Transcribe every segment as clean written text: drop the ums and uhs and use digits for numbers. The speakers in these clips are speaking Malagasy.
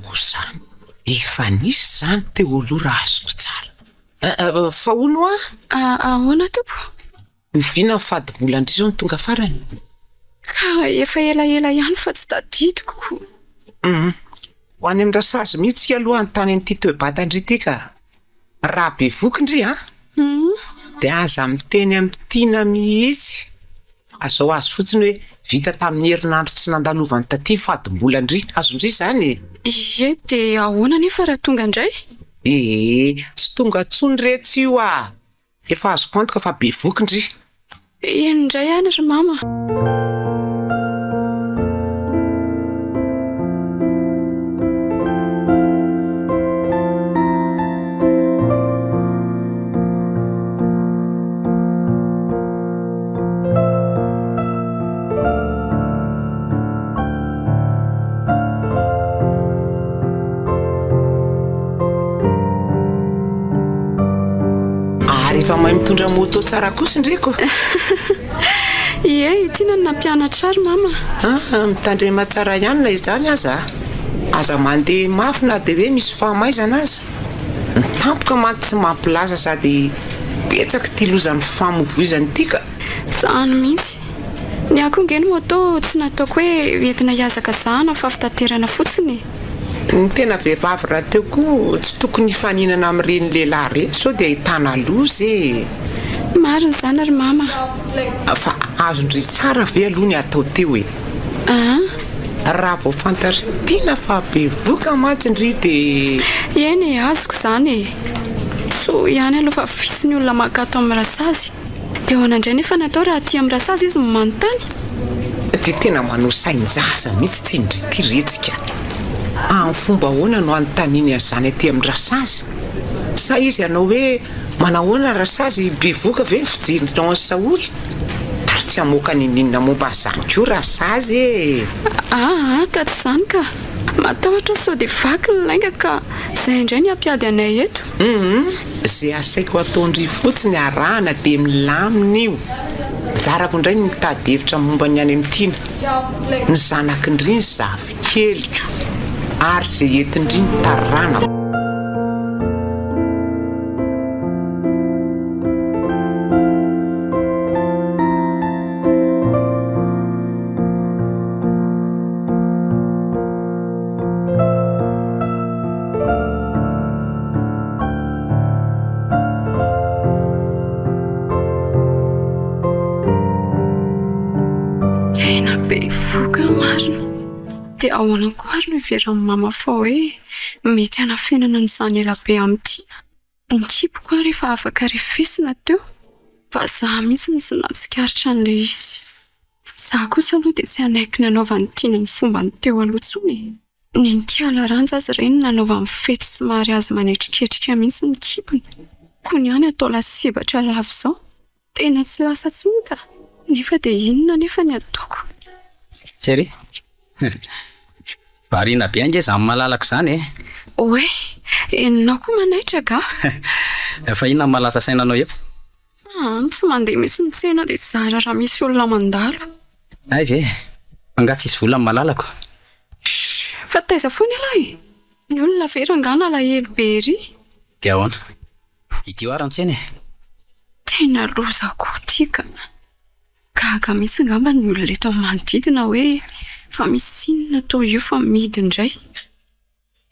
kosa efa nisy zany teo aloha raha azoko tsara fa ono ahoana tompo vina fady-bola ndry zao ny tonga farany ka efa ela ihany fa tsy tadidiko ho any am'rasazy mihitsy aloha ny tany an'ity toe-bata ndry ity ka raha be voky ndry dia aza miteny am'tiana mihitsy azao azy fotsiny hoe vita tamin'ny herinandro tsy nandalovany taty fady-bola ndry azondry zany ie dia ahoana nefa raha tonga indray tsy tonga tsony retsy io efa azoko antoka fa be voky ndry indray any ry mama rehefa mahay mitondra moto tsara kosa ndreko ie tiana ny nampianatra ary mama mitandrema tsara ihany na izany aza mandeha mafy na dia hoe misy fahamaizana aza ny tampoka manty tsy mampilaza sady betsaka ty lozan'ny famovoizany tika zany mihitsy ny akongeny moto tsy nataoko hoe entina hiazaka zahana fa fitaterana fotsiny ny tena vehivavy raha teo koa tsy tokony hifaninana amin'ireny lehilahy reny sao dia ahitana lozy mariny zany ary mama fa azondry tsara ve aloha ny atao teo raha vao fantaritiana fa be voka mantsy ndry dia eny azoko zany so ihany aloha fa visy ny olona makato amin'ny rasazy dia hoanandray nefa natao raha aty amin'ny rasazy izy manontany dia tena manao sain-jaza mihitsy tsy indry ty retsika amin'ny fomba hoana no anontaniny an'izany aty amin'ny rasazy sa izy ianao hoe manahoana rasazy be voka ve ny fijirinao ny saoly ary tsy hamoaka nininona momba zany koa rasazy ka tsy zany ka matahotra sao dia vaky ny lainga ka izay indray ny ampiady anay eto izay asaiko ataondry fotsiny arahana dia milamina io jarako indray ny mitady hevitra momba ny any amin'tiana ny zanakindry ny zavikeliko ary izay entindry ny tarana tena be voka marina dia ahoana koa ary no iveran'ny mama fa hoe mety hanafenana nyzany elabe amin'tiana nikipo koa rehefa afaka refesina teo fa zaho mihitsy misy natsikaritra an'ilay izy zaho kosa aloha dia tsy hanaiky ny anaova ny tiana ny fomba ny teo aloha tsony ny nikialaranja azy ireny nanaova ny fety somary azy manetriketrika mihitsy ny kipony koa ny any atao lasebatra lavo izao tena tsy lasa tsony ka nefa dia inona nefa ny ataoko Sary variana be ange zany malalaka zany oe enao koa manaitra ga fa inona malasa sainanao eo tsy mandeha mitsy mitsena dia zara raha misy olona mandalo ay ve angatsy isy vola malalako fa taiza foana ilahy ny olona verangana lahelo be ry dia ahoana ity ary antsena tena lozako tika gaga misy ngamba ny olona eto amin'ny manodidina hoe fa misy inona tao io fa midy indray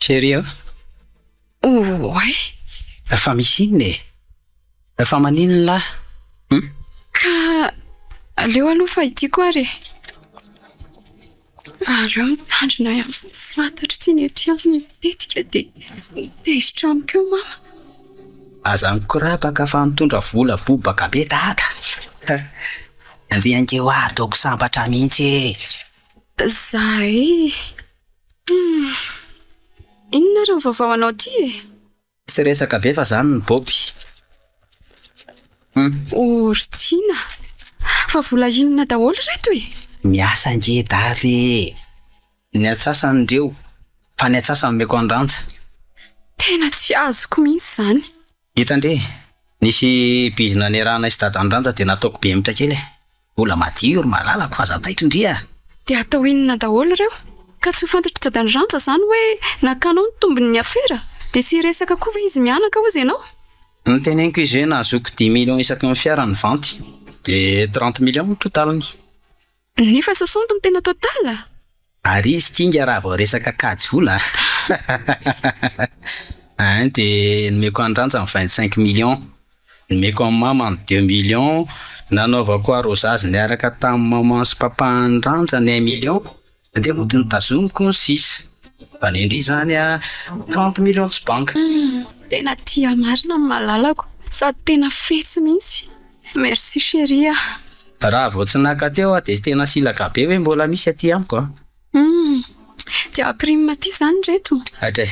Sary oe fa misy inona fa maninona ka aleo aloha fa itiko ary aleo mitandrina ihany fantatry tia ny etiazy mitetika dia tezitra amiko eo mama azany korabaka fa mitondra vola bobaka be data andrianke ho ataoko sambatra mihitsy zay inona raha vaovao anao ty tsy resaka be fa zany ny boby oritiana fa vola inona daholo reto miasa nge d-aly ny atsasanyndreo fa ny atsasany meko andrantsa tena tsy azoko mihitsy zany hitandre nisy bizina ny rahana isy dadandrantsa dia nataoko be mitra kely vola madio ry malalako fa zataitra indria dia atao inona daholo ireo ka tsy ho fantatry dadany ranja zany hoe nakanao ny tombony afera dia tsy resaka koa va izy mianaka hozy ianao ny teneniko izy hoe nahazoko 10 millions isaky ny fiara ny vanty dia 30 millions ny totaliny nefa 60 ny tena total ary izy kinga raha vao resaka kajy vola dia nomeko any ranja ny 25 millions nomeko amin'ny mama ny 2 millions nanaovako arrosage niaraka tamin'ny maman sy papa ny ranja ny 1 million dia mody nitazomiko ny 6 fanendry zany 30 millions sy banka tena tia marina ny malalako sady tena fetsy mihitsy merci chérie raha vao tsy naka teo dia tena silaka be hoe mbola misy aty amiko dia prime ty zany reto atray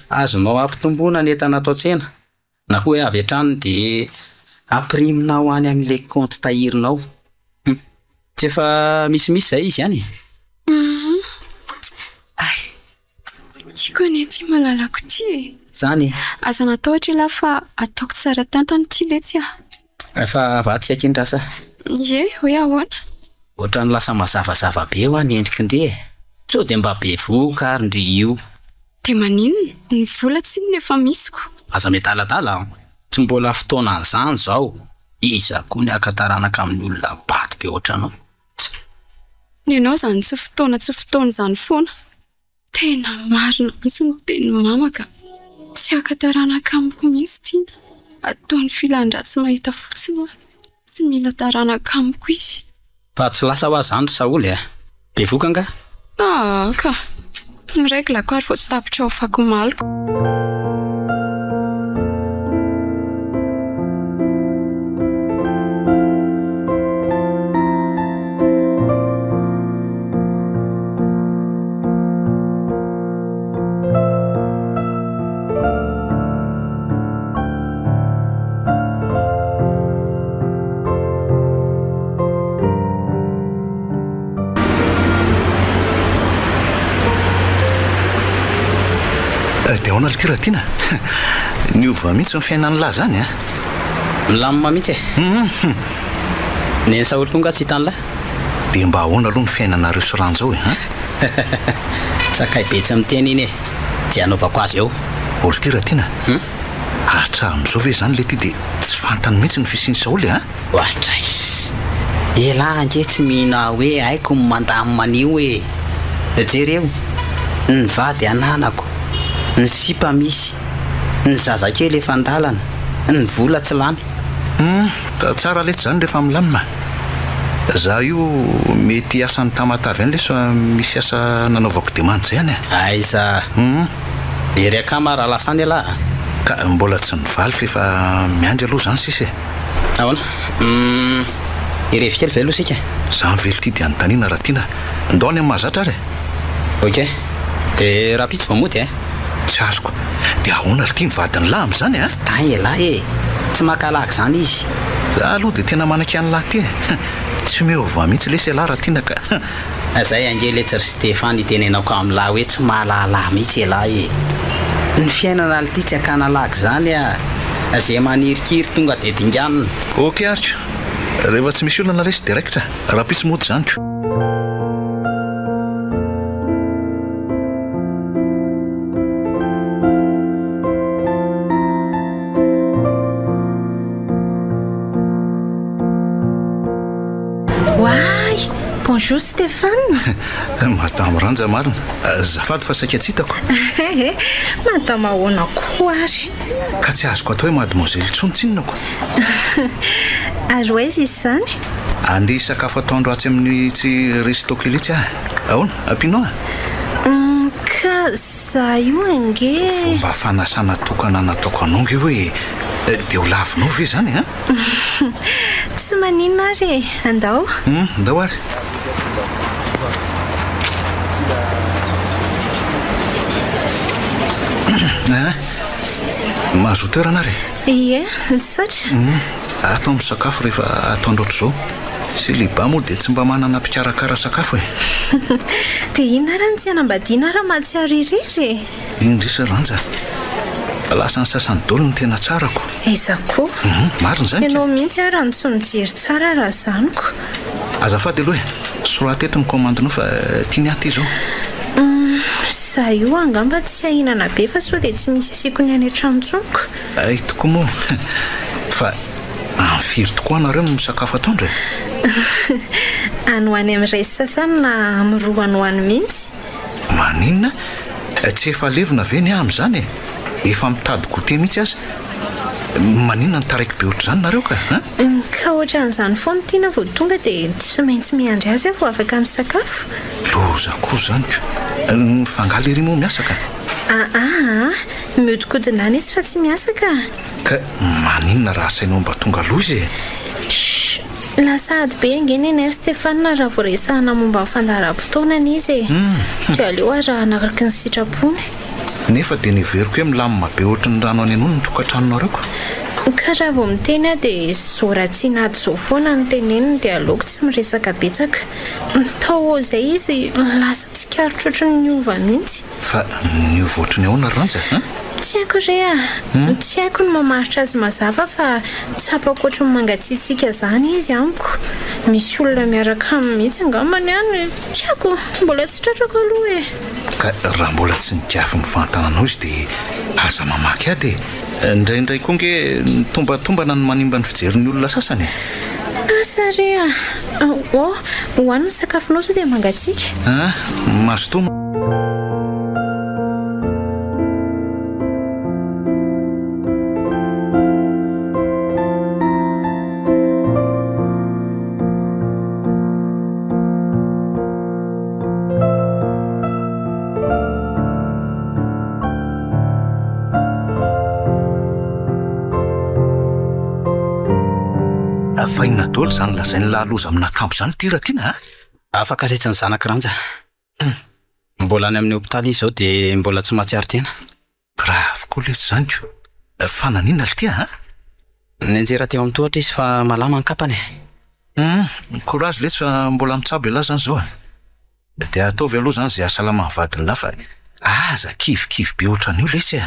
azonao ampitomboana ny entana atao tsena na koa hoe avy hatrany dia aprimina ho any amin'ilay compte tahirinao tsy efa misimisy zay izy ihany tiko ny ty malalako ty zany aza natao ohatra lafa ataoko tsara tantany ty letsy efa vaty akin-drasa ye hoe ahoana ohatra ny lasa mazavazava be ho any endriky ndre so dia mba be voka ary ndry io dia maninona ny vola tsy ny efa misiko aza metaladala tsy mbola fotoana an'izany zao iza koa ny aka-taranaka amin'ny olona baty be ohatranao nenao zany tsy fotoana zany foana tena marina misy ny teny mamaka tsy aka-taranaka amiko misy tiana ataony filan-dratsy mahita fotsiny tsy mila taranaka amiko izy fa tsy lasa ho azany saoly be voka nga ka ny règle ko ary vao tapitra ao fakomaliko dia ahoana litira tiana ny ova mihitsy ny fiainany lahy zany milamima mihitsy ny saoly koa nga tsy hitany lahy dia mba ahoana aloha ny fiainanareo sy rano zao sakay betsy miteny iny dia anaovako azy eo litira tiana atra amin'izao ve zany le ty dia tsy fantany mihitsy ny fisiny saoly oatra izy ela nge tsy mihina hoe haiko ny mandamy manio hoe jereo ny vady ananako ny sipa misy ny zazakely efa andalana ny vola tsy lany tsara letsy zany rehefa milamina za io mety asan'ny tamatavy any lesa misy asa nanaovako demande zay any aiza ery akamara lasany alahy ka mbola tsy nivaly fa efa miandry aloha zany sisy ahoana irevy kely ve aloha sika za mively ty dia anytaniana raha tiana ndao any amin'ny mahazatra ary ok dia raha pitsy vamody tsy azoko dia ahoana ly ty mivadiny lahy am'izany tsy tay elahy tsy makalaky zany izy za aloha dia tena manaky any lahy ty tsy miova mihitsy lesy alahy raha tiana ka zay angeletsy ry Stéphane itenenako amin'ny lahy hoe tsy mahalala mihitsy elahy ny fiainana ly ty tsy akana laky zany zay manirikiry tonga dia dinganina ok aritra rehefa tsy misy olana resy direkta raha pitsy mody zany ko Bonjour Stéphane. Madame Ranja marina. Zafady fa saika tsy hitako. Madame ahoana koa ary. Ka tsy azoko atao hoe mademoiselle Tsonitsinonako. Ary oaizy izy zany? Andeha sakafo atoandro atsy amin'ny tsy resto kely itsy ahoana ampinao ka za io ange fomba fanasana tokana nataoko anao nge hoe dia ho lavinao ve zany tsy maninona ary andao andao ary mahazo toerana ary ie satra atao amin'ny sakafo rehefa atoandro oatra zao sy liba moa dia tsy mba manana mpikarakara sakafo dia ina raha ny tsy anambadiana raha mahatsiaro irery indrisa ranja lasa ny sasany dolo ny tena tsarako aiza koa marina zany ianao mihitsy raha ny tsy mijery tsara raha zaniko azafady aloha sorateto ny commandinao fa tiany aty zao Za io angamba tsy ahinana be fa sao dia tsy misy asiako ny any an-tranontsoniko. Ay tokoa moa fa firy tokoa anareo no misakafo atoandra? Any ho any amin'iray sasany na amiroa any ho any mihitsy. Maninona? Tsy efa levona ve ny amin'izany e? Efa mitady gote mihitsy aza. Maninona ny taraiky be ohatr'izany nareo ka? Ka ohatran'izany foana tiana vao tonga dia tsy maintsy miandry azy aho vao afaka misakafo. Loza koa zany ka. Fangaly ery moa miasa ka? Mihodinkodina any izy fa tsy miasa ka. Ka maninona raha sainao mba tonga loza e? Lasady be angeny eny ry Stéphane raha vao resahana momba ny fandaharam-potoanany izy e. Dia aleo raha nakaraka ny sitrapony. Nefa dia niveriko hoe milamina be ohatry ny rano any anono ny tokantranonareo ko. Ka raha vao miteny aho dia zao raha tsy nady zao foana ny teneniny dia aleoko tsy miresaka betsaka. Tao izay izy lasa tsy karotra ohatry ny niova mihitsy. Fa niova ohatry ny ahoana ranja? Tsy haiko re tsy haiko ny mamaritra azy mazava fa tsapako ohatry ny mangatsiatsika zany izy amiko. Misy olona miaraka aminy mihitsy angambany any. Tsy haiko, mbola tsy tratrako aloha e. Ka raha mbola tsy nigiafy mifantananao izy dia aza mamaky ady e. Indraindray koa nge tombantombana ny manimba ny fijerin'ny olona sasany. SARY hoaniny sakafonao sao dia mangatsiaka. Mazotoana. Fahinana daholo zany lazainy lahaloza amina tampo zany ty raha tiana afaka rehetra ny zanaka ranja. Mbola any amin'ny hopitaly izy zao dia mbola tsy mahatsiaro tena. Raha avokoa leto zany ko. Fa nanina le tia Nianjera teo amin'ny tohatra izy fa malama ny kapany. Courage leto fa mbola mitsabo elahy zany zao dia ataovy aloha zany izay asalama ny vadiny lahy fa aza kivokivy be ohatran'io lesy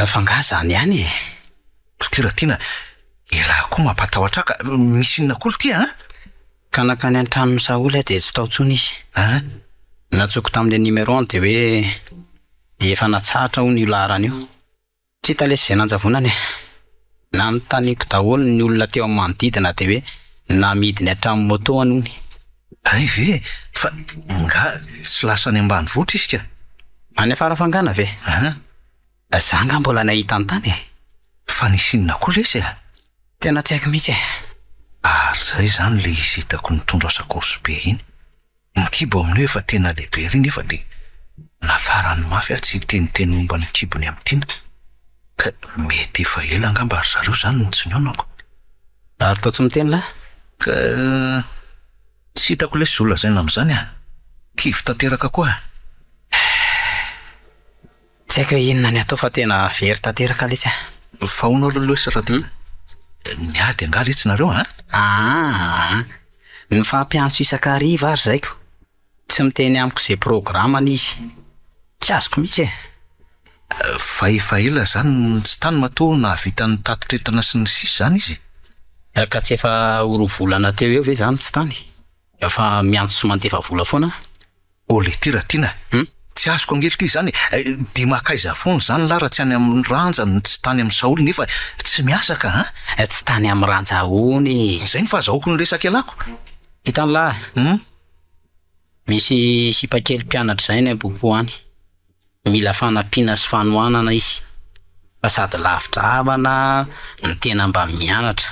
Fanga zany ihany e. Ty raha tiana ela koa mampatahotra ka misy inona koa tia Ka nakany an-tranony Saoly dia tsy tao tsony izy. Natsoko tamin'ny numéro 1 dia hoe efa natsahatra hono io laharana io. Tsy hita lesy izay nanjavonany e. Nanontaniako daholo ny olona teo amin'ny manodidina dia hoe namidiny hatramin'ny moto anony. Ay ve fa nga sy lasany ambanivohitra izy ka. Any afara fangana ve? Zanga mbola nahita ny tany e. Fa nisy inona koa lesy Tena tsy haiko mihitsy e. Ary zay zany le izy hitako nitondra sakosy be iny. Mikibo amin'io efa tena lehibe ry nefa dia nafarany mafy tsy teniteny momba ny kibony amin'ny tiana. Ka mety efa ela angamba ary zareo zany no tsy nionako. Ary tao tsy miteny lahy? Ka tsy hitako lesy olona zay amin'izany kivy tanteraka koa. Tsy haiko inona ny atao fa tena very tanteraka lesy Fa hono aloha sy raha tia niady angaly etsy nareo ny fampiantso isan-kariva ary zaiko. Tsy miteny amiko izay programany izy. Tsy azoko mihitsy fa efa ela zany tsy tany matoa nahavita ny tatitretana sy ny sisy zany izy. Ka tsy efa orovolana teo eo ve zany tsy tany? Efa miantso sy manteva vola foana. Le ty raha tiana tsy azoko angely ty zany dia makaiza foana zany laha raha tsy any amin'ny ranja tsy tany amin'ny Saoly nefa tsy miasa ka Tsy tany amin'ny ranja hony. Zay ny fahazahoako ny resaka elako. Hitan'ny lahy misy sipakely mpianatra izay ny am-popo any. Mila fanampiana sy fanohanana izy. Fa sady lavitra havana ny tena mba mianatra.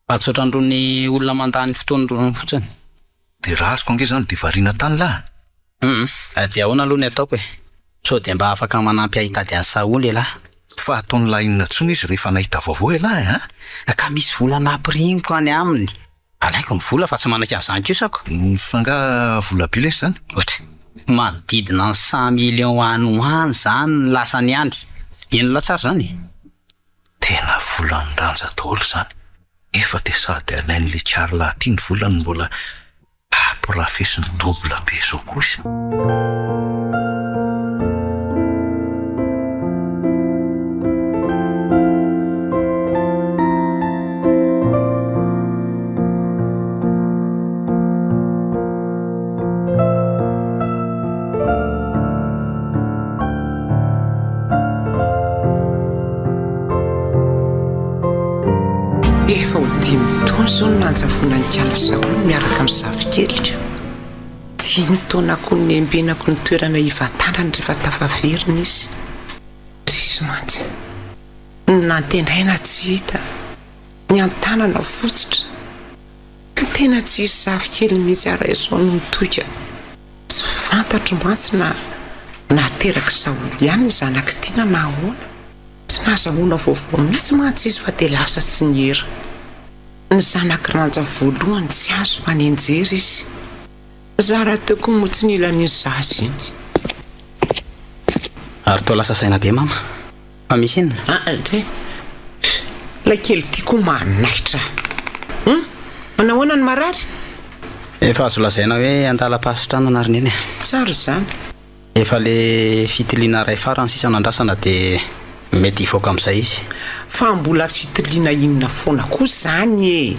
Fa tsy ohatran'irony olona mandany fotoan'irony fotsiny. Dia raha azoko ange zany dia variana tany lahy. Dia ahoana aloha ny ataoko e. Sao dia mba afaka manampy ahitady an'i Saoly elahy. Fa ataony lahinina tsony izy rehefa nahita vaovao elahy Ka misy vola napiringiko any aminy. Alaiko ny vola fa tsy manaka an'izany kosako. Fa nga vola be lesy zany. Ohatra manodidina ny 100 millions any ho any zany ny lasany any. Ino latsara zany? Tena volany ranja daholo zany. Efa dia sady alain'le Charles ty ny volany mbola porafesiny dobla be zao kosa. zao nanjavona ny kialasaolo miaraka amin'ny zafikelika 10 taona ko ny embenako ny toerana hivatanany rehefa tafaverina izy sisy mantsy nantendraina tsy hita ny antanana fotsitra ka tena tsy isy zafikely mihitsy araizao no mitoika tsy fantatro mantsy na nateraka saolo ihany ny zanaka tiana na ahoana tsy nazahoana vaovao mihitsy mantsy izy fa dia lasa tsy niera ny zanaka ranja voalohany tsy azo fa nenjery izy zara teko mo tsy nilany zazy iny ary to lasa saina be mama fa misy inona dre la kely tiako manaitra manahoana ny marary efa azo lazaina hoe andala-pahasotrana na rineny tsara zany efa le fitiliana ray farany sisa nandrasana dia mety hivoaka amin'izay izy fa mbola fitiliana inona foana koa zany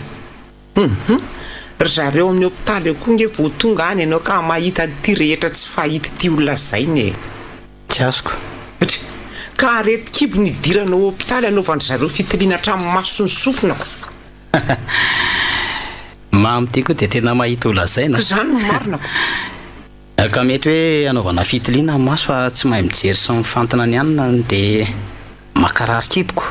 ry zareo amin'ny hôpitaly eo koa nge voatonga any ianao ka mahita ty rehetra tsy fahita ty olona zainy tsy azoko ka areti-kibo nidiranao hôpitaly anaovandry zareo fitiliana hatramin'ny maso ny sofinako mamy ty koa dia tena mahita olona zaina zany no marinako ka mety hoe anaovana fitiliana amin'ny maso fa tsy mahay mijery sy mifantana ny anina dia makarary kiboko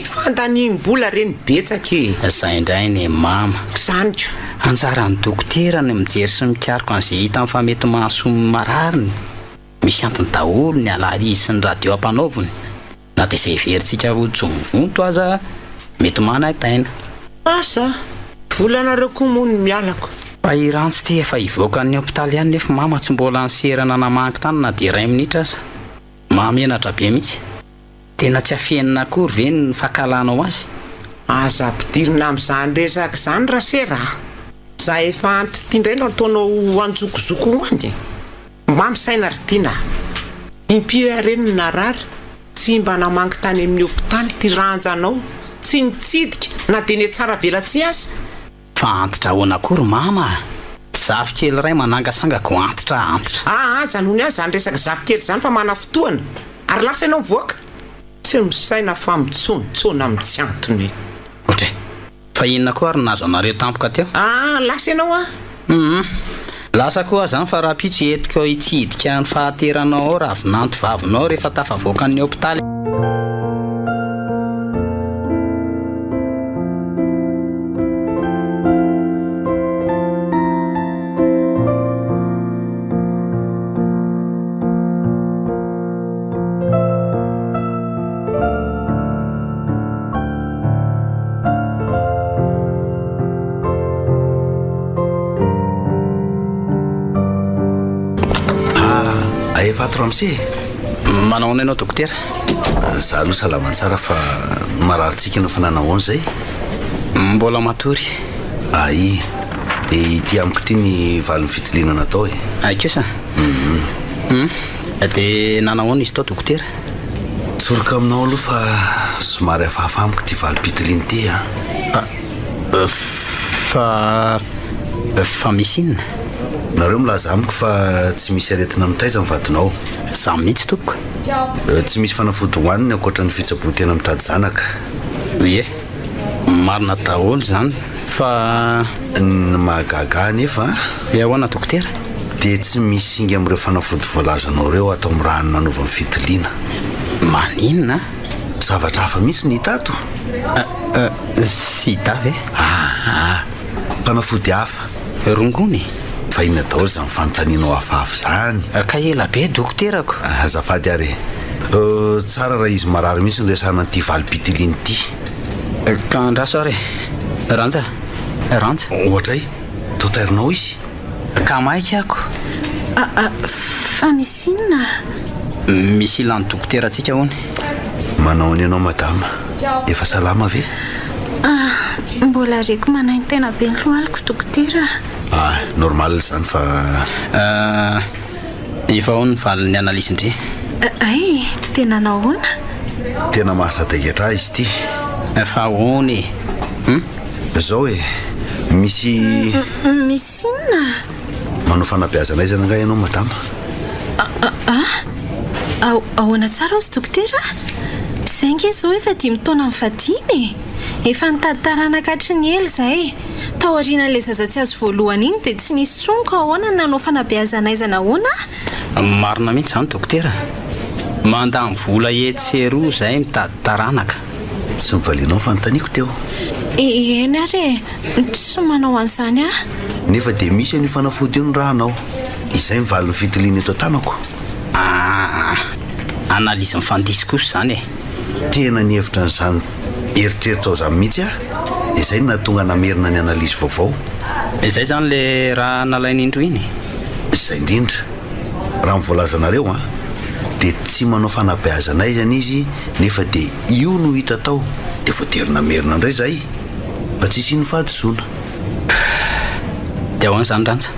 fandanimbola reny betsaka zay indray ny mama zanyko anjara ny dokotera ny mijery sy mikariko an'izay hita fa mety mahaso marariny misy antony daholo ny alaly izy sy ny radio ampanaoviny na dia izay veritsika hojonivonto aza mety manaitaina asa volanareo koa moa ny mialako fa irantsy ty efa hivoaka ny hôpitaly ihany nefa mama tsy mbola nyserana namanky tany na dia 2 minitra aza mamenatra be mihitsy tena tsy afenina akory ve ny fakalanao azy aza ampidirina amin'izany resaka izany rasera za efa antry ty indray no ataonao anjokozoko hoany mba misaina ry tiana impira reny narary tsy mba namangy tany amin'ny hôpitaly ty ranjanao tsy nitsidika na dia ny tsara velatsy azy fa antitra ahoana akory mama zafikely ray manangasangako antitra aza noho ny azy zany resaka zafikely zany fa mana fotoana ary lasa ianao mivoaka tsy misaina fa mitsonitsona amin'ny tsy antony ohatra fa inona koa ary nazo anareo tampoka teo lasa ianao lasa koa zany fa raha pitso etiko hitsidika ny fahateranao ao raha vinanto vavinao rehefa tafavoaka ny hôpitaly efatro amse manaona ianao dokotera za aloha salama tsara fa mararitsika ianao fa nanahona zay mbola matory ty amiko ty ny valiny fitiliana natao akeo sa dia nanahoana izy tao dokotera tsoroka aminao aloha fa somary hafahafa amiko ty valim-pitiliana ty fa misy inona nareo milaza amiko fa tsy misy aretina mitaiza mivadinao za mihitsy tompoko tsy misy fanafody hoaniny ankoatra ny fitsabotena mitady zanaka ie marina daholo zany fa ny mahagaga nefa ahoana dokotera dia tsy misy singa amin'ireo fanafody voalazanao reo atao amin'ny raha ny nanaovan'ny fitiliana maninona zavatra hafa mihitsy ny hitato sy hita ve fanafody hafa rongony fa inona daholo zany fanontanianao hafahafa zany ka ela be dokoterako azafady ary tsara raha izy marary mihitsy nyresana ty valim-pitiliana ty ka andraso ary ranja ohatra taotairinao izy ka maika ako fa misy inona misy ilany dokotera atsika hoany manao ny ianao madama efa salama ve mbola reko manainy tena be ny lohaliko dokotera normal zany fa efa ho ny valiny analysy indre tena nahoana tena mahasadaikatra izy ty fa hony zao misy inona manao fanabeazana izana nga ianao madama ahoana tsara ozy dokotera zay nge zao efa 10 taona mifadiny efa nitady-taranaka hatry ny ela zay. Tao aorian'ilay zaza tsy azo voalohany iny dia tsy nisy tsonoko ahoana nanao fanabeazanaizana ahoana. Marina mihitsy izany dokotera. Mandany vola etseroa izay mitady taranaka. Tsy mivalianao fanontaniako teo. Eny ary tsy manao an'izany a. Nefa dia misy an'io fanafody io ny rahanao. Izay mivaly ny fitiliana eto an-tanako. Analizy mifandisy kosa izany e. Tena ny hevitra n'izany eritreritra ao izany mihitsy a. Izay nahatonga namerina ny analizy vaovao. Izay izany ilay raha nalainy indro iny. Izay indrindra. Raha mivoalazanareo dia tsy manao fanabeazana izany izy, nefa dia io no hita tao dia voatery namerina indray izay. Fa tsisy iny fahadisoana. Dia ahoana izany ranja?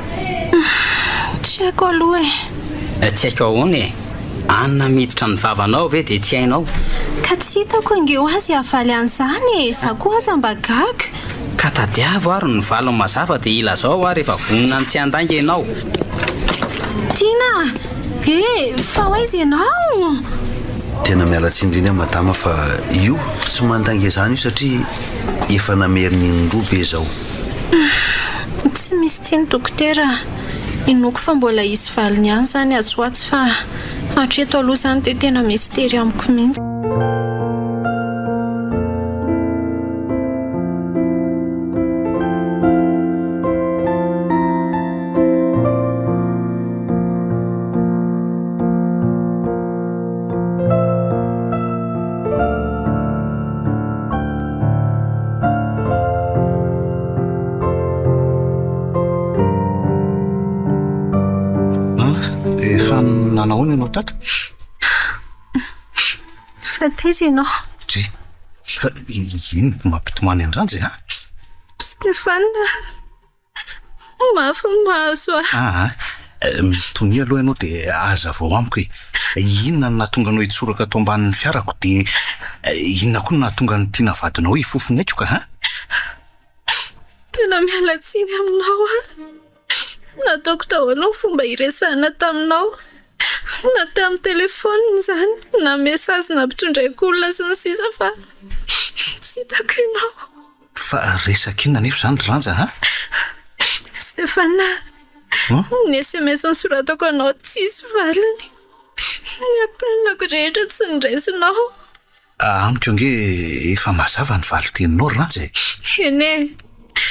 Tsy haiko aloha e. Tsy haiko ahoana e. Anona miditra ny vavanao ve dia tsy hainao? Ka tsy hitako angeo azy havaly an'izany e. Za koa aza mba gaga. Ka tadiavo ary ny valony mazava dia ilazao ary rehefa vonina ny tsy andanga ianao. Tina! Fa hoaiza ianao? Tena miala tsindriny madama fa io tsy mandanga izany io satria efa namerina indroa be izao. Tsy misy tiny dokotera. Inoko fa mbola isy valiny ihany izany azoatsy fa hatreto aloha izany dia tena mistery amiko mihitsy. Nanahoana ianao tato? Fa taiza ianao? Tsy. Fa ino mampitomany an-dranja ha? Stefana, mafy mahazo ah. Mitony aloha ianao dia aza vao amiko e. Inona no nahatonga anao hitsoraka ato ambanin'ny fiarako dia inona koa no nahatonga ny tiana vadinao hifofona eto ka ha? Tena miala tsiny aminao nataoko daholo ny fomba hiresahana taminao. Na tamin'ny telefona izany, na mesazy nampitondraiko olona sy ny sisa fa tsy hitako ianao. Fa resaka inona nefa izany ranja ha? Stefana, ny SMS nosoratako anao tsisy valiny. Ny apelako rehetra tsy niraisinao. Amiko ange efa mazava ny valy teninao ranja e. Eny e,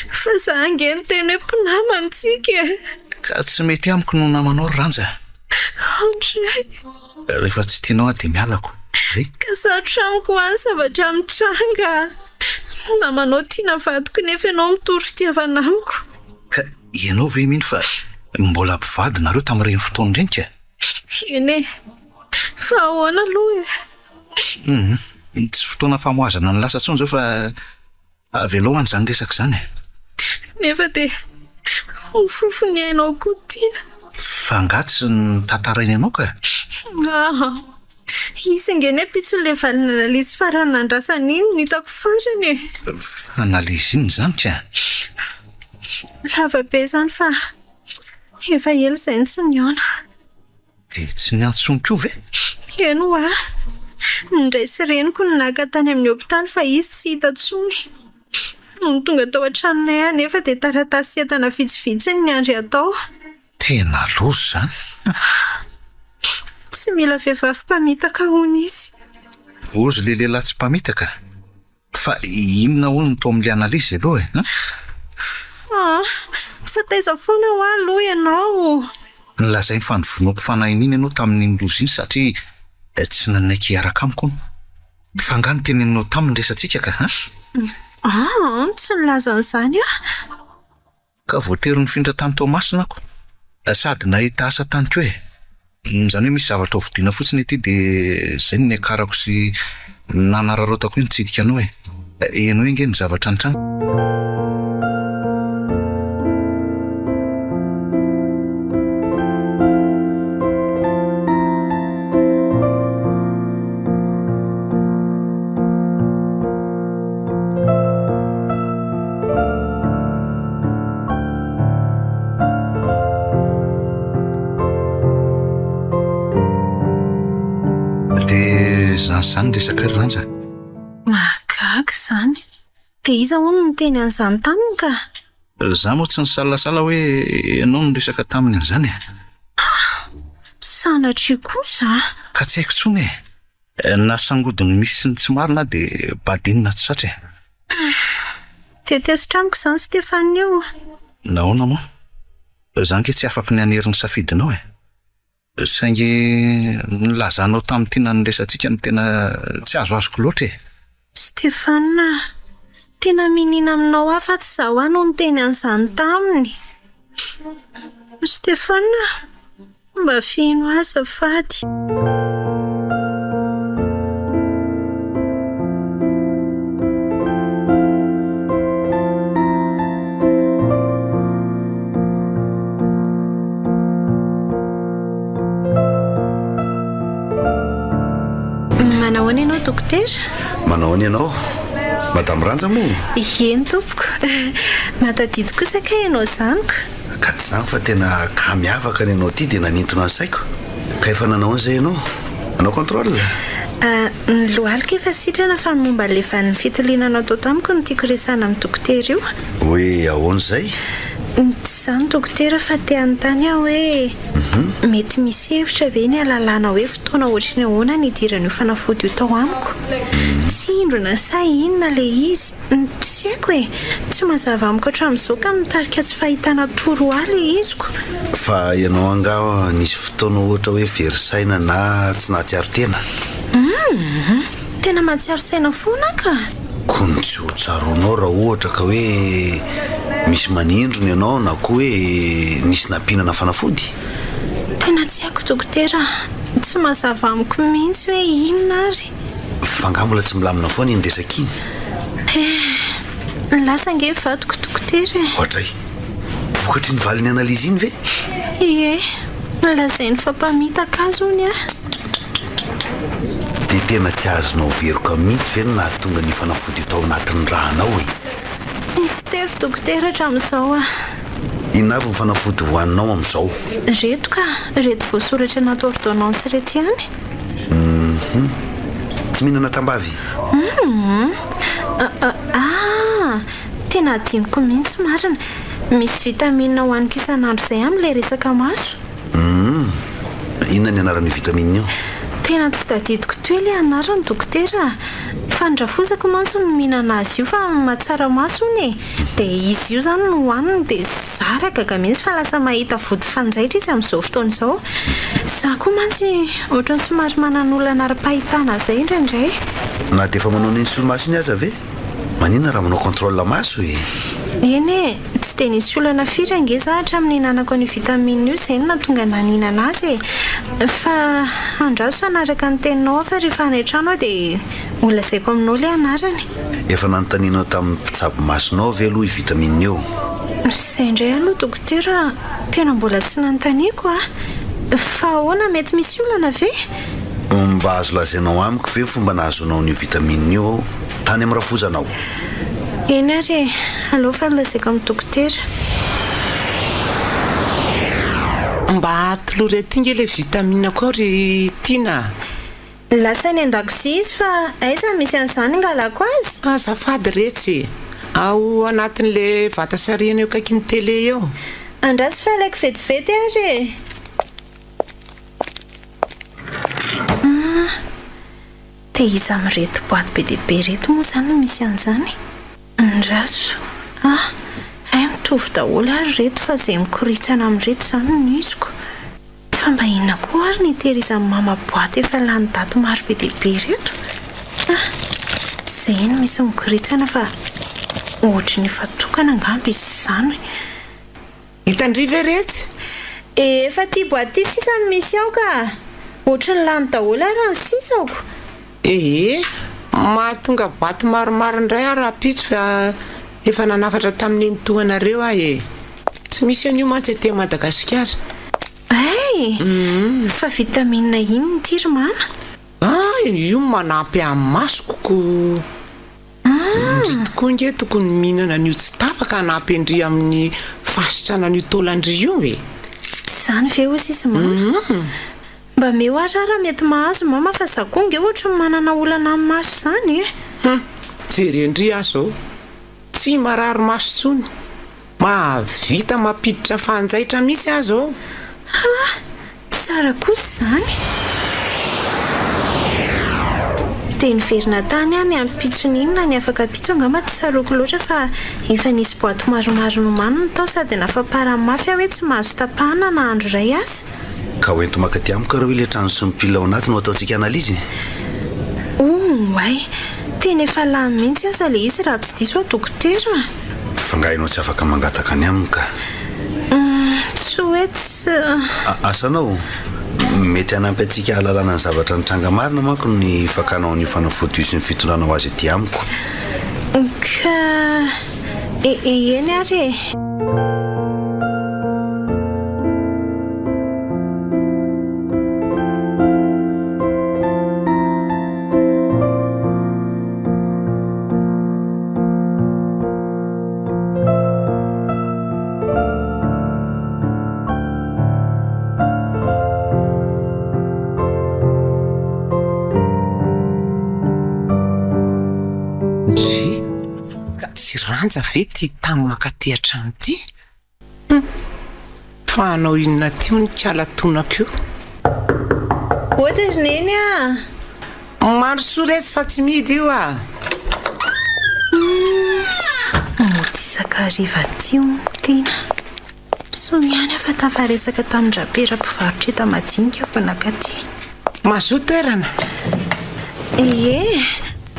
fa za ange ny teny hoe mpinamantsika. Ka tsy mety amiko no namanao ranja. Indray. Rehefa tsy tianao dia mialako. Ka sarotra amiko any zavatra mitranga. Namanao tiana vadiko nefa ianao mitory fitiavana amiko. Ka ianao ve mino fa mbola mpivady nareo tamin'ireny fotoana ireny ka? Eny e, fa ahoana aloha e. Tsy fotoana famoazana ny lasa tsony zao fa avelao an'izany resaka izany. Nefa dia mifofony hainao koa tiana. Fa ngatsy ny tantarainy ianao ka? Isy angeny pitso ilay valina analizy farany nandrasana iny ny hitako farany e. Analizy iny izany ka? Lava be izany fa efa ela izay tsy niona. Dia tsy niantsonoko ve? Eny ho Indray sy reniko no naka tany amin'ny hopitaly fa izy tsy hita tsony. No tonga tao an-tranonay nefa dia taratasy entana vitsivitsy ny andry atao. Tena lozo izany. Tsy mila vehivavy mpamitaka hono izy. Ozy le lehilahy tsy mpamitaka. Fa inona hono tao amin'ilay analizy aloha e? Fa taiza foana ho aloha ianao. Nolazainy fa nivonoako fanahinina ianao tamin'iny lozo iny satria tsy nanaiky hiaraka amiko. Fa angano teneninao tamin'ny resantsika ka? Tsy nilaza an'izany Ka voatery nifindra tany tao masina ako. Sady nahita asa tany keo e. Izany hoe misy zavatra hovidiana fotsiny ety dia izay ny akarako sy nanararaotako hoe nitsidika anao e. Ianao inge ny zavatra nitranga. Dia izany resaka ry ranja. Mahagaga izany. dia iza hono no teny an'izany taminy ka? Zaho moa tsy nisalasala hoe ianao no resaka taminy an'izany. Sanatria kosa? Ka tsy haiko intsony na sangodiny misy sy ny tsy marina dia badinina tsy satra. Tetesitra amiko izany Stefania io. Nahoana moa? Izany ke tsy afaka ny hanery ny safidinao saingy nilazanao tamin'ny tiana ny resantsika ny tena tsy azoazoko loatra. Stefana, tena minina aminao afa tsy zaho ano ny teny an'izany taminy. Stefana, mba fino azafady. Manahoana ianao dokotera? Manahoana ianao? Madame Ranja moa? Eny tompoko. Matadidy kosa ka ianao zaniko. Ka tsy zany fa tena ka miavaka ny ianao ty dia nanintona ny saiko. Ka efa nanao an'izay ianao? Nanao contrôle? Ny lohalika efa sitrana fa ny momba lefa ny fitiliananao tao tamiko no tiako resana amin'ny dokotera io. Hoe ahoana izay? Tsy izany dokotera fa te anontany aho hoe mety misy hevitra ve ny alalana hoe fotoana ohatry ny ahoana ny idiran'io fanafody io tao amiko? Tsy indrona sa inona le izy? Tsy haiko tsy mazava amiko hatramin'izao ka mitarika tsy fahitana toroa le iziko. Fa ianao angaha nisy fotoana ohatra hoe verisaina na tsy nahatsiaro tena? Tena mahatsiaro saina foana ka? Kony tsy ho tsaroanao raha ohatra ka hoe misy manindrona ianao na koa hoe nisy nampinana fanafody? Tena tsy haiko dokotera, tsy mazava amiko mihitsy hoe inona ary. Fa angaha mbola tsy milamina foana iny desakiny. Lasa nge vadiko dokotera. Ohatray, vokatry ny valin'ny analizy iny ve? Ie, lazainy fampamitaka azy hony dia tena tsy azonao veroka mihitsy ve no nahatonga ny fanafody tao anatin'ny rahanao Misy telo dokotera hatramin'izao Inona avy ny fanafody hohaninao amin'izao? Reto ka, reto voasoratra natao ordonnance reto ihany. Tsy mihinana tambavy? Tena adiniko mihitsy marina. Misy vitamine hohaniko isan'andro izay amin'ilay resaka maso. Inona ny anaran'io vitamine io? Tena tsy tadidiko toy ilay anarany dokotera. Fandrafosako mantsy ny mihinana azy io fa mahatsara maso iny dia izy io izany no hohaniny dia zara gaga mihitsy fa lasa mahita vody fanjaitra izy amin'izao fotoana izao. Izaho koa mantsy ohatran'ny somary manan'olana ara-pahitana izay indraindray. Na dia efa manao ny solomaso iny aza ve? Maninona raha manao contrôle maso Eny tsy dia nisy olana firy ange za hatramin'ny hinanako ny vitamine io izay no nahatonga naninana azy fa andraso anaraka ny teninao fa rehefa any an-trano dia olazaiko aminao ilay anarany. Efa nanontanianao tamin'ny mpitsabo masonao ve aloha i vitamine io? Izay indray aloha dokotera tena mbola tsy nanontaniako fa ahoana mety misy olana ve? Mba azo lazainao amiko ve fomba nahazonao ny vitamine io tany amin'ny rafozanao? Eny ary aleo fa nilazaiko amin'ny dokotera. Mba tolory aty nge ilay vitamine koa ry tiana. Lasa ny an-dakozia izy fa aiza misy an'izany angalako azy? Azafady retsy. Ao anatin'ilay vata sariana eo kaikin'ny télé eo. Andrasy fa ilaiko vetivety ary. Dia iza amin'ireto boaty be dia be reto moa izany no misy an'izany? Andraso. Mitovy daholo ary reto fa izay mikoritsana amin'ireto izany no iziko. Fa mba inona koa ary ny tehirizan'ny mama boaty efa lany daty maro be dia be reto? Izay no misy mikoritsana fa ohatry ny fatokana angamba izy izany. Hitandry ve retsy? Efa ty boaty sisa misy ao ka ohatry ny lany daholo ary ny sisako. Mahatonga boaty maromaro indray ary apitso fa efa nanafatra tamin'ny tohanareo tsy misy an'io mantsy aty Madagasikara. Fa vitamine ino ny tiry mama? Io manampy amin'ny masoko. Indry tokoa nge tokony mihinana an'io tsy tapaka hanampy indry amin'ny fasitrana an'io taolandry io Izany ve hozy izy mama? Mba meo azy raha mety mahazo mama fa zaho koa nge ohatry ny manana olana amin'ny maso izany Jery indry aho zao. tsy marary maso tsony mavita mampiditra fanjaitra misy azy ao. Tsara kosa zany. Dia niverina tany any ampitson'inona ny afaka pitso angamba tsy saroko loatra fa efa nisy boaty maromaro nomaniny tao sady nafaparamafy hoe tsy mahazo tapahana na andro iray aza. Ka hoento maka ty amiko raha hoe le trano sy mipila ao anaty no ataontsika analizy. Way tena efa lany mihitsy aza le izy raha tsy diso dokotera. Fangahinao tsy afaka mangataka any amika. Tsy hoe tsy asanao mety hanampy antsika hahalalana ny zavatra nitranga marina manko ny fakanao ny fanafody sy ny fitondranao azy aty amiko. Ka eny ary ranja ve ty tany makaty an-trano ty fa anao inona ty ho nikalatonako io. ohatra izy neny maro soresy fa tsy midy io mody sakariva ty tena so ihany afa tafaresaka tamin'ny rapera-mpivarotra eto madinika fa nakaty mazoa toerana.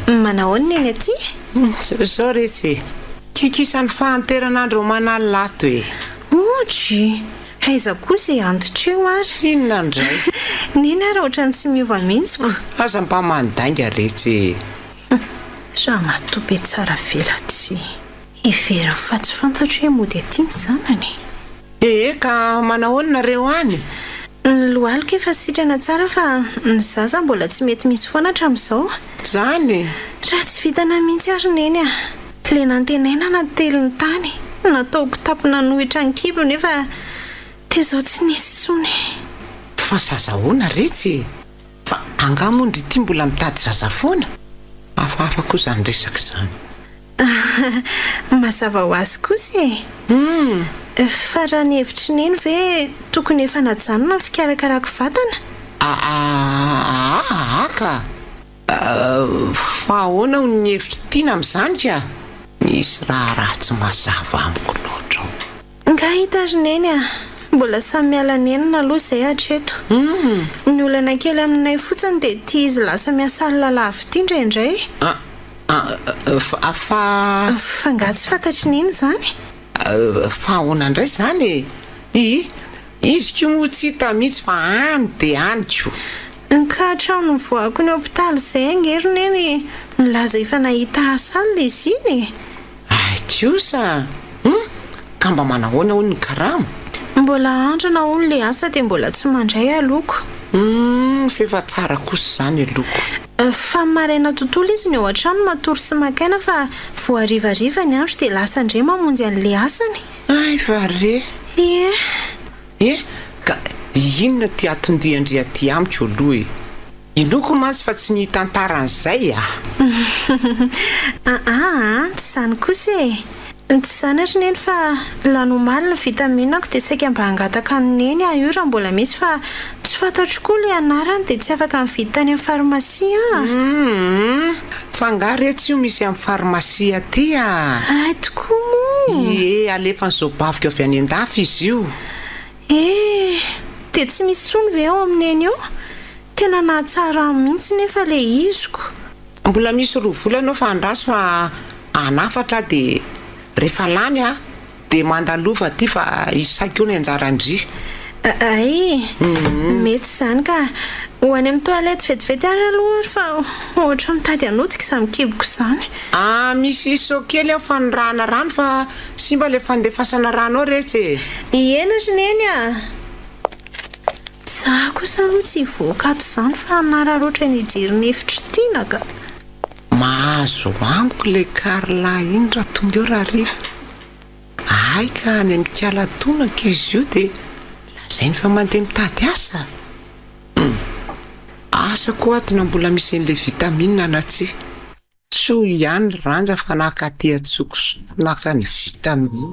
Manahoana neny aty? Zao resy kikisany fahanteranandro manaly lato Ohatry aiza kosa antotreo ary inona ndray neny raha ohatrany tsy miova mihitsiko aza mba mandainga retsy raha matope tsara vela tsy everiny fa tsy fantatro hoe mody aty ny zanany. Ka manahoana nareo any? Ny lohalika efa sitrana tsara fa ny zaza mbola tsy mety misy foana hatramin'izao. Zany raha tsy vitana mihitsy ary neny le nantenaina na teliny tany nataoko tapona nohitra ny kibo nefa dia izao tsy nisy tsony. Fa zazahoana retsy fa angamondry ity mbola mitady zaza foana hafahafa koa zany resaka izany. Mazava ho azy kosa fa raha ny hevitry neny ve tokony efa najanona ny fikarakarako vatana? Aka fa ahoana ho ny hevitry tiana amin'izany ka misy raha tsy mazava amiko loatra. Nga hita ry neny mbola samy miala nenina aloha izay hatreto. Ny olana kely aminay fotsiny dia tia izy lasa miasa lalava ity indraindray. Fa nga tsy fantatry neny zany? Fa ahoana indray zany izy ko moa tsy hita mihitsy fa any dia any ko. Ka trano nivoako ny hopitaly izay angery neny milaza efa nahita asalina izy iny. Kosa ka mba manahoana hono ny karama? Mbola andrana hono le asa dia mbola tsy mandray aloko. Fefa tsara kosa zany aloko. Fa maraina tontolo izy ny ao an-trano matory sy makaina fa voarivariva ny andro dia lasa indray mamonjy an'le asany. Fa re ka inona ty atondiandry aty amiko aloha inoko mantsy fa tsy ny tantaran'izay tsy zany kosa tsy zany ary neny fa lanomalina vitaminako dia saika mba hangataka ny neny io raha mbola misy fa tsy fantatro koa le anarany dia tsy afaka mividy tany amin'ny farmasia. Fa nga retsy io misy amin'ny farmasia aty tokoa moa alefa nyzao bavika avy any an-dafy izy io. Dia tsy misy tsony ve ao amineny eo? Tena nahatsara mihitsy nefa le iziko. Mbola misy 2 volana fa andraso fa anafatra dia rehefa lany dia mandalova ty fa isaky eo ny anjarandry. Mety zany ka ho any amin'ny toalety vetivety ary aloha fa ohatra mitady anotika sa mikiboko izany. Misy iso kely aho fanorahana rano fa simba le fandefasana rano ao retsy. Ena ry neny za kosa aloha tsy voakato izany fa nararoatra ny hijery ny hevitry tiana ka. Mahazo amiko le karla iny raha tonga eo raha riva. Ka any amin'ny kalatonako izy io dia lazainy fa mandeha mitady asa. Asa koa atona mbola misy an'le vitamine na tsy. so ihany ranja fa nakaty atsoko naka ny vitamine.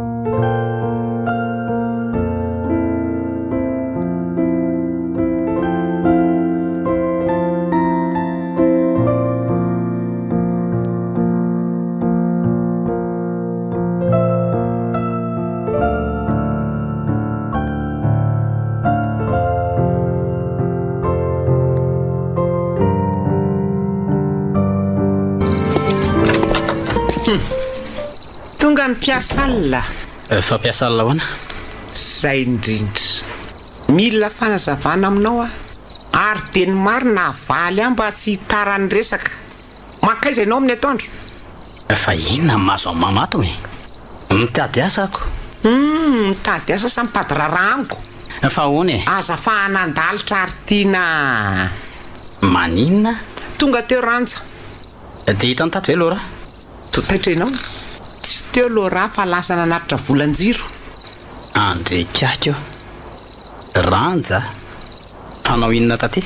Tonga ny mpiasalina. Fampiasalina hoana? Zay indrindra. Mila fanazavana aminao ary teny marina valy mba tsy hitarany resaka. Makaiza ianao amin'ny atoandro? Fa inona mahazo amin'ny mamato e? Mitady asa ako. Mitady asa sa mitady rarango? Fa hoana e? Aza fa anandalitra ary tiana. Maninona? Tonga teo ranja. Dia hitany tato hoe Laura? Totaitra ianao. Tsy teo Laura fa lasa nanatitra volanjiro. Andray kiako. Ranja? Panao inona taty?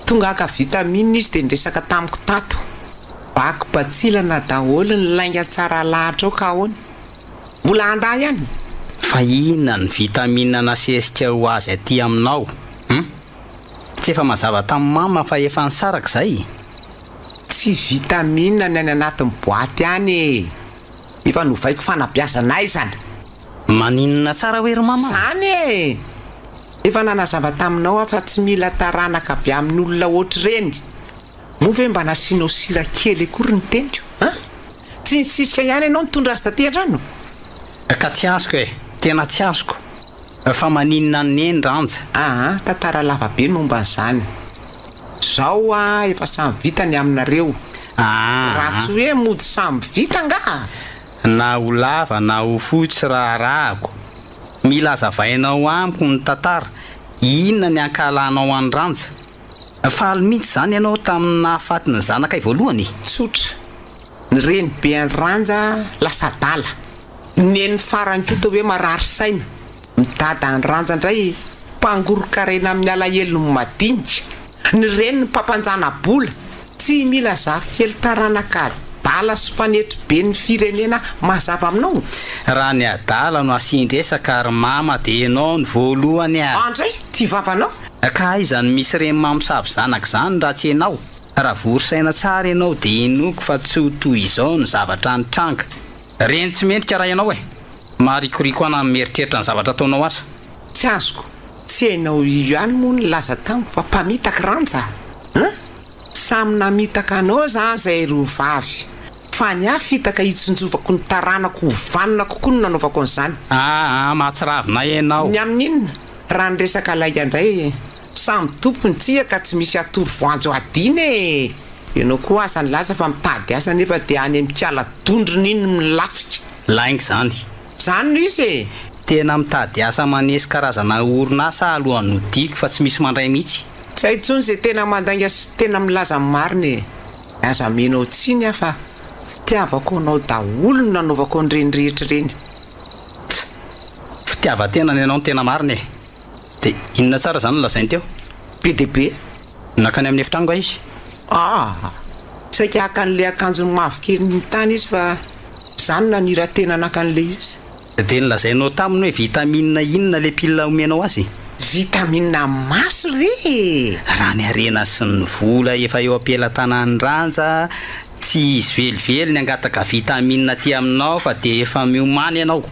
Tonga aka vitamine izy dia ndresaka tamiko tato. Bako batsilana daholo ny lainga tsara lahatra ao ka ahoana. Mbola anda ihany. Fa inona ny vitamine nasesika ho azy aty aminao? Tsy efa mazava tamin'ny mama fa efa nisaraka izay. Tsy vitamine ny any anatin'ny boaty any. Efa novaiko fanabeazanay izany. Maninona tsara hoe ry mama? Zany e. Efa nanazava taminao fa tsy mila taranaka avy amin'olona ohatr'ireny. Moa ve mba nasianao sira kely akory ny teniko? Tsy nisisika ihany ianao nitondra azy taty an-drano? Ka tsy azoko e, tena tsy azoko. Fa maninona neny ranja? Tantara lavabe momba an'izany. Zao efa samy vita ny aminareo. Raha tsy hoe mody samy vita nga. Na ho lava na ho fotsy raharahako. Mila azavainao amiko ny tantara. Inona ny ankalanao any ranja? Faly mihitsy zany ianao tamin'ny nahafaty ny zanakay voalohany. Tsotra. Ny reny be any ranja lasa dala. Neny farany koa hoe marary saina. Midada any ranja indray mpangorokarena amin'ny alahelony madinika. Ny reny ny mpampanjana bola. Tsy mila zavokely taranaka dala sy fanetry be ny firenena mazava aminao. Raha ny adala no asindresaka ary mama dia ianao ny voalohany Andray, ty vavanao. Ka izany misy reny mamosavy zanaka zany raha tsy ianao. Raha vorosaina tsara ianao dia inoko fa tsy ho toy izao ny zavatra ny tranga. Reny tsy mendrika raha ianao e. Marikoriko ana mieritreritra ny zavatra ataonao aza. Tsy azoko. Tsy hainao io ihany moa ny laza tamiko fa mpamitaka ranja. Samy namitaka anao zany zay ro vavy. Fa ny afitaka hitsonjovako ny taranako vanina kokoa no nanaovako an'izany. Mahatsiravina ianao. Ny amin'inona? Raha ny resaka laika indray samy tompony tsia ka tsy misy atory voanjo adina e. Ianao koa asa ny laza fa mitady asa nefa dia any amikiala dondrony iny milafika. Lainga zany. Zany no izy e. Tena mitady asa manesy karazana orinasa alohan'ny nodiko fa tsy misy mandray mihitsy. Tsy haintsony izay tena mandainga sy tena milaza marina e. Aza menao tsiny fa fitiavako anao daholo no nanaovako an'ireny rehetra ireny. Fitiavan-tena ny ianao ny tena marina e. Dia inona tsara zany lazainy teo? Be dia be. Nakany amin'ny efitrango va izy? Saika haka an'ilay akanjony mavokely ny tany izy fa zany nanira-tena naka an'ilay izy. Dia nilazainao taminy hoe vitamine inona ilay pilina omenao azy? Vitamine maso re. Raha ny arena sy ny vola efa eo ampelantanan'ny ranja, tsy izy velively ny angataka vitamine aty aminao fa dia efa miomany ianao.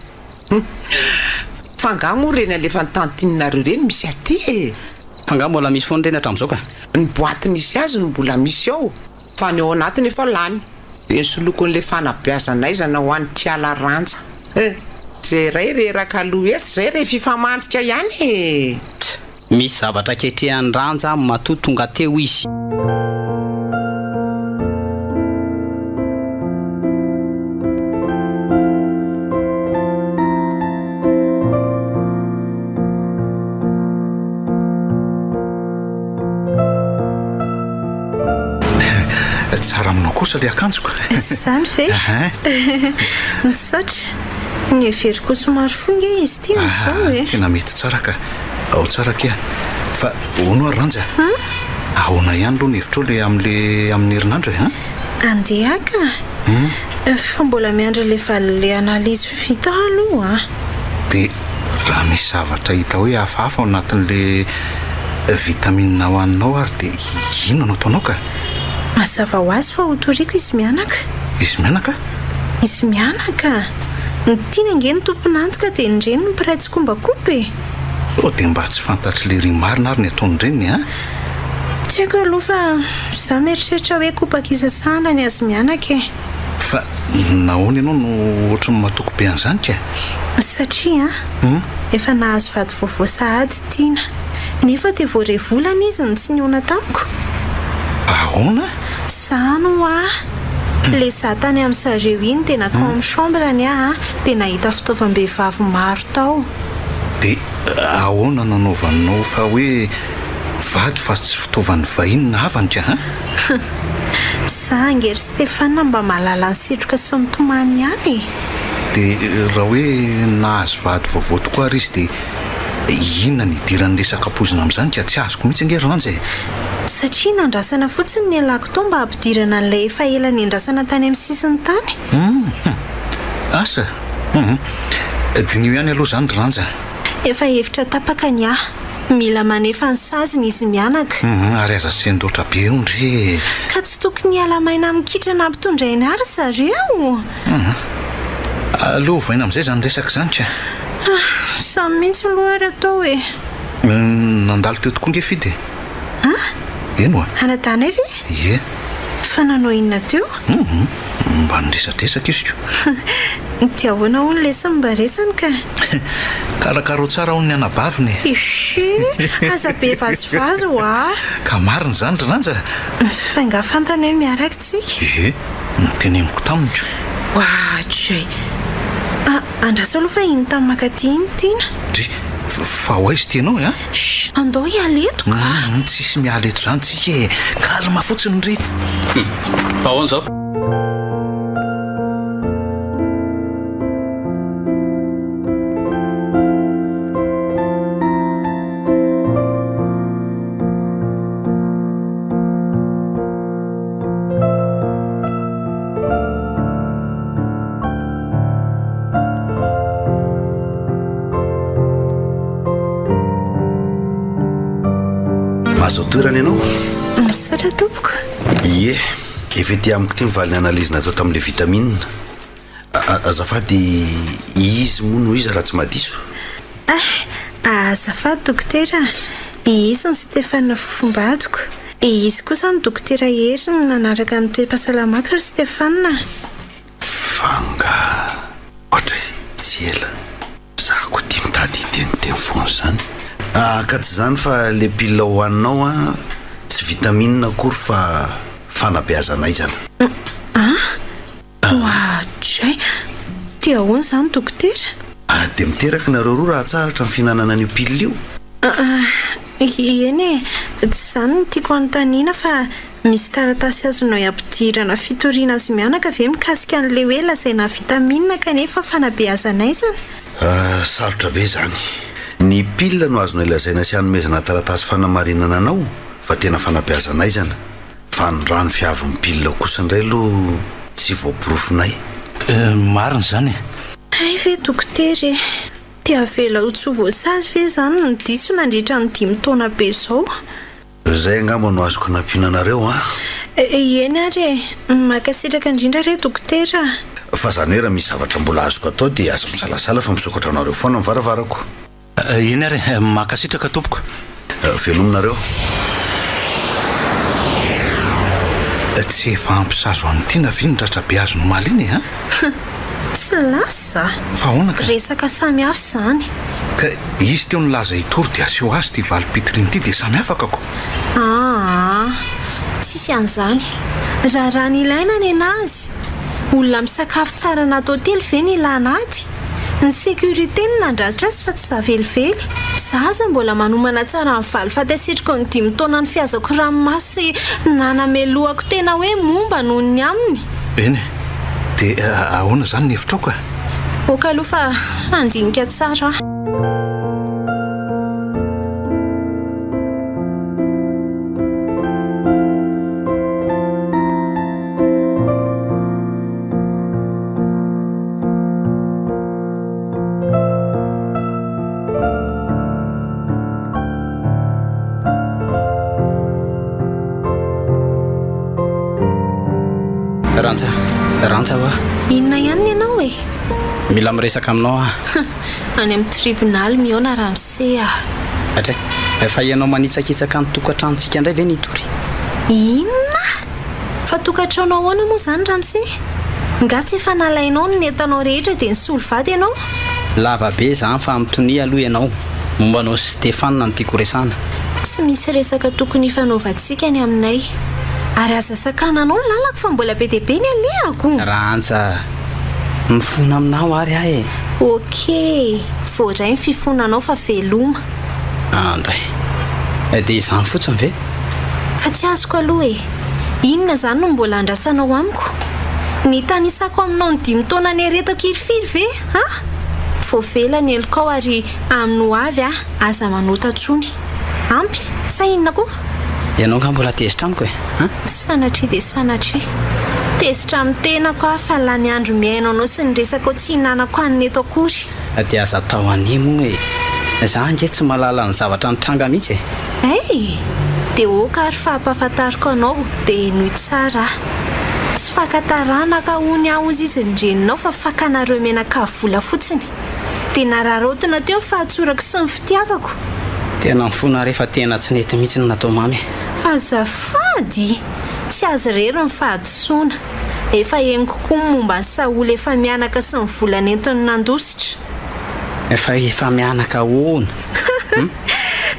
Fanga moa reny alefa ny tantinareo reny misy aty e. Fanga mbola misy foana reny hatramin'izao ka? Ny boaty nisy azy no mbola misy ao. Fa ny ao anatiny efa lany. Dia solokon'ilay fanabeazanay zana ho an'ny kiala ranja. Zay ray reraka aloha eto zay re fifamandrika ihany e. Misy zavatra ketrehan'ny ranja matoa tonga teo izy. Tsara aminao kosa ilay akanjoko. Zany ve? Misaotra. Ny everiko somary fonga izy ty amin'izao e. Tena mety tsara ka. Ao tsara kia. Fa hono ary ranja? Ahoana ihany aloha ny hevitro ilay amin'ny herinandro e? andehaka fa mbola miandra le analyse vita aloha dia raha misy zavatra hita hoe hafahafa ao anatin'le vitamine hoaninao ary dia ino no ataonao ka mazava ho azy fa hotoriako izy mianaka izy mianaka tiana nge ny tomponantoka dia nireny ny mpiraitsy kombakomba so dia mba tsy fantatry le ry marina ary ny ataon'ireny a tsy haiko aloha fa za mieritreritra hoe kopakizasahana ny azy mianaka fa nahoana ianao no ohatry ny matoko be an'izany ka satria efa nahazo vady vaovao sahady tiana nefa dia voarevolana izy ny tsy niona tamiko ahoana zano le za tany amin'ny sareo iny dia nakao amin'ny chambrany dia nahita fitaovam-behivavy maro tao dia ahoana nanaovanao fa hoe vady fa tsy fitaovan'ny vahiny na havany ka za angery Stefana mba mahalala ny sitroka sy mitomany ihany dia raha hoe nahazo vady vaovao tokoa ary izy dia inona ny idiran'ny resaka pozina amin'izany ka tsy azoko mihitsy angery ranjy satria nandrasana fotsiny ny alako tao mba ampidirana n'ilay efa ela ny andrasana tany amin'ny sisiny tany asa dinio ihany aloha izany ranja efa hevitra tapaka ny mila manefa ny saziny izy mianaka ary aza sendoatra be eo ndre ka tsy tokony alamaina mikitrana ampitondrainy ary zareo aleo vaina amin'izay zany resaka izany ka samy mihitsy aloha ary atao hoe nandalo teo tokoa nge fidy eno anadana evy ie fa nanao inona teo mba niresadresaka izy ko dia ahoana ho ny lesiny mba resany ka karakaro tsara ho ny anabaviny isy aza be vazovazo ka mariny zany ranja fa nga fantany hoe miarakitsika noteneniko taminiko ohatray andraso aloha fa iny tamin'ny makati iny tiana fa ho aizy tianao andao hialeto ka tsisy mialeto zany tsika kalma fotsiny ry ahoana zao mazo toerana ianao misaotra tompoko ie efa ty amiko ty mivaly ny analyze natao tamin'le vitamine azafady izy moa no izy raha tsy madiso azafady dokotera izy ny Stefana fofombadiko izy kosa ny dokotera hery no nanaraka ny toe-pasalamaka ry Stefana fanga ohatra tsy ela za ko tia mitady iteniteny foana zany ka tsy zany fa le pila hoaninao tsy vitamine akory fa fanabeazana izany ohatray dia ahoana izany dokotera dia miteraka nareo roa raha tsaratra ny fihinanana an'io pila io eny tsy zany no tiako anontaniana fa misy taratasy azonao ampidirana fitoriana azy mianaka ve mikasika an'le hoe lazaina vitamine kanefa fanabeazana izany sarotra be zany ny pila no azonao ilazaina sy hanomezana taratasy fanamarinana anao fa tena fanabeazana izana fa ny rano fiavin'ny pila kosa indray aloha tsy voaporofonay marina zany ay ve dokotera dia vela ho tsy voasazy ve zany ny diso nandritra ny 5 taona be izao zay angamba no azoko nampihinanareo eny ary makasitraka indrindra re dokotera fa zany hoe raha misy zavatra mbola azoko atao dia aza misalasala fa misokatra anareo foana mivaravarako eny ary makasitraka tompoko velominareo tsy efa ampisazo an'ny tiana vinondratra be azo nomaly iny tsy lasa fa ahoanaka resaka samy hafa izany ka izy teo nilaza hitory dia aseho azy ty valim-pitiriny ity dia samy afaka ko tsisy an'izany raha ny ilaina ny anazy olona misakafo tsara anaty hotely ve ny ilana ady ny sécurité ny nandrasitra azy fa tsy zavelively zaza mbola manomana tsara ny valy fatasitriko ny 5 taona ny fiazako ranomasy nanamelohako tena hoe momba noho ny aminy eny dia ahoana zany ny hevitra ao ka oka aloha fa andinika tsara rantsa hoa inona ihany ianao e mila miresaka aminao a any amin'ny tribonaly miona ramse a atra efa ianao manitsakitsaka ny tokantranontsika indray ve nitory inona fa tokantrano ahoana moa zany ramse ngatsy efa nalainao ny entanao rehetra dia nisolo vady ianao lava be zany fa mitony aloha ianao mombanao Stéphane ny tiako resana tsy misy resaka tokony fanaovantsika ny aminay ary aza sakananao ny lalako fa mbola be dia be ny alehako rantsa mifona aminao ary ahy e okey voaray ny fifonanao fa veloma andray dia izany fotsiny ve fa tsy azoko aloha e inona zany no mbola andrasanao amiko ny tanisako aminao ny 5 taona ny aretako ilifiry ve ha voavela ny elokao ary amino avy aza manota tsony ampy sa inona koa ianao nga mbola tezitra amiko e sanatria dia sanatria tezitra amin'ny tenako a fa lany andro miainanao sy ny resaka tsy hinanako aniny eto akory dia aza tao animo e za nge tsy malala ny zavatra nitranga mihitsy e dia oka ary fahampahafantariko anao dia noy tsara tsy FAKAN-TARANAKA hony aozy izy nyreninao fa fakanareo menaka vola fotsiny dia nararotona teo ny fahatsorako sy ny fitiavako tena mifona rehefa tena tsy nety mihitsy ny natao mamy azafady tsy azy rery ny fahadosoana efa enikokoa momba ny saola efa mianaka sy ny volana entiny nandositra efa mianaka hoana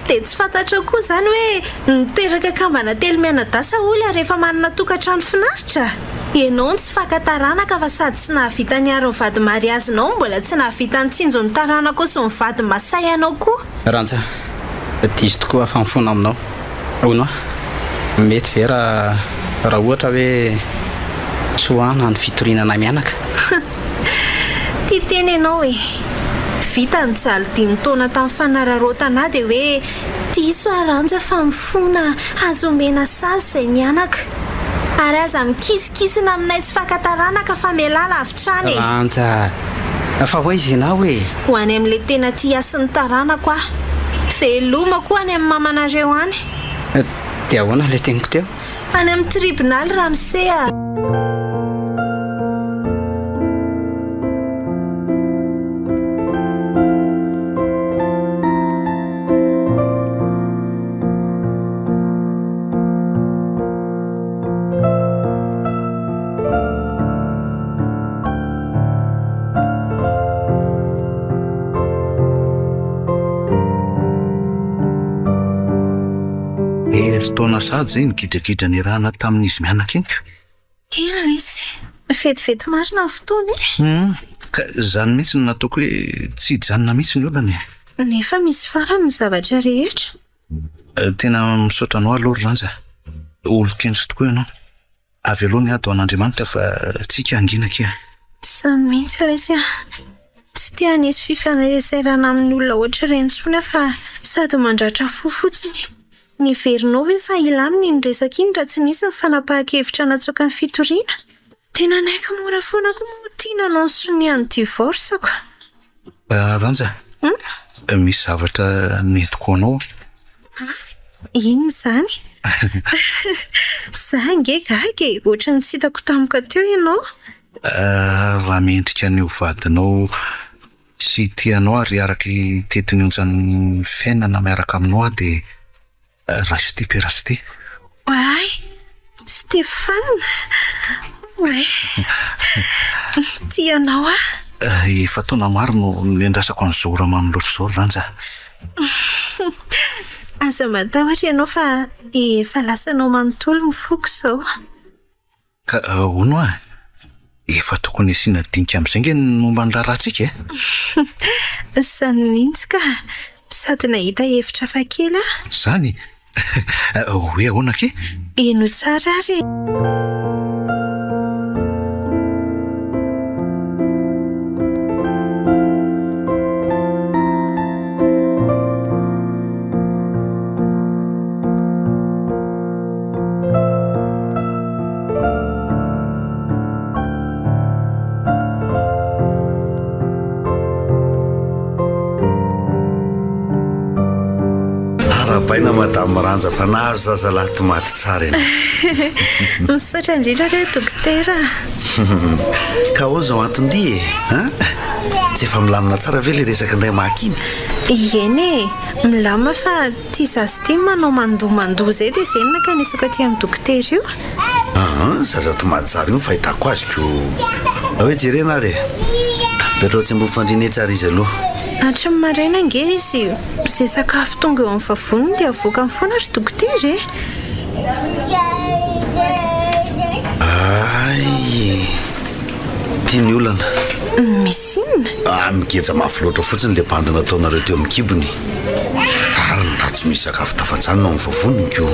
dia tsy fantatra koa zany hoe niteraka kambana telo mianadasa ola rehefa manana tokantrano finaritra ianao tsy FAKAN-TARANAKA fa sady tsy nahavita ny aro ny vady mariazinao mbola tsy nahavita ny tsinjo ny taranako sy ny vady masay anao koa rantsa diso tokoa fa mifona aminao ono mety ve raha ohatra hoe soana ny fitorinana mianaka tia teny ianao e vita ny jaly 5 taona tamin'ny fanararotana dia hoe diso aranja fa mifona azo omena sazy izay mianaka ary aza mikisikisina aminay tsy FAKAN-TARANAKA fa mialala avitrany e rantsa fa ho izy ianao e ho any amin'ilay tena tia asin'ny taranako a veloma koa any amin'ny mamanareo any dia ahoana ilay teniko teo any amin'ny tribonaly ramse a taona sady zay nigidrakidra ny rahana tamin'izy mianaka inyka ina izy fetifety marina ny fotoana ka zany mihitsy no nataoko hoe tsy hijanona mihitsy ny olana nefa misy farany ny zavatra rehetra tena misaotra anao aloha ranja olo-kendry tokoa ianao avy aloha ny ado an'Andriamanitra fa tsika anginaka samy mihitsy lesy tsy tia nisy fifanaraisarana amin'ny olona ohatra rentsona fa sady mandratra fo fotsiny ny verinao hoe fa ilaminy ny resaka iny raha tsy nisy ny fanapahan-kevitra natsoaka ny fitoriana tena naika mora foana koa moa tiana anao ny sonian'ny divorsako ranja misy zavatra netiko anao ino zany za nge gaga ohatra ny tsy hitako tamika teo ianao raha mendrika ny hovadinao sy tianao ary araky tetiny onjan'ny fiainana miaraka aminao dia rasty perasty ay Stéphane ay tianao efa taona maro no niandrasako ny zora manolotra zao ranja aza matahotra ianao fa efa lasanao manontolo mifoko zao ka ono efa tokony asiana dinika amin'izay nge momba ny raharantsika sany mihitsy ka sady nahita hevitra fa kely zany hoe ahoana ke eno tsara ary baina madame Ranja fa nahazo zazalahy tomaty tsara ena. Misaotra indrindra reo dokotera. Ka ao zao anton-dia tsy efa milamina tsara ve le resaka indray makiny? Eny milamina fa tia zazy tia manao mandoa zay dia izay nakanesako aty amin'ny dokotera io. Zaza tomaty tsara io fahitako azy ko hoe jerena re petrao tsy mbo fandrine tsara izy aloha. Hatry ny maraina nge izy izay sakafo tonga eo amin'ny vavoniny dia avoaka amin'ny foana ry dokotera e. Ay tiany olana misy inona? Migeja mafy loatra fotsiny le bandina ataonareo teo amin'ny kibony. Ary na tsy misy sakafo tafatsanina ao amin'ny vavoniny ko.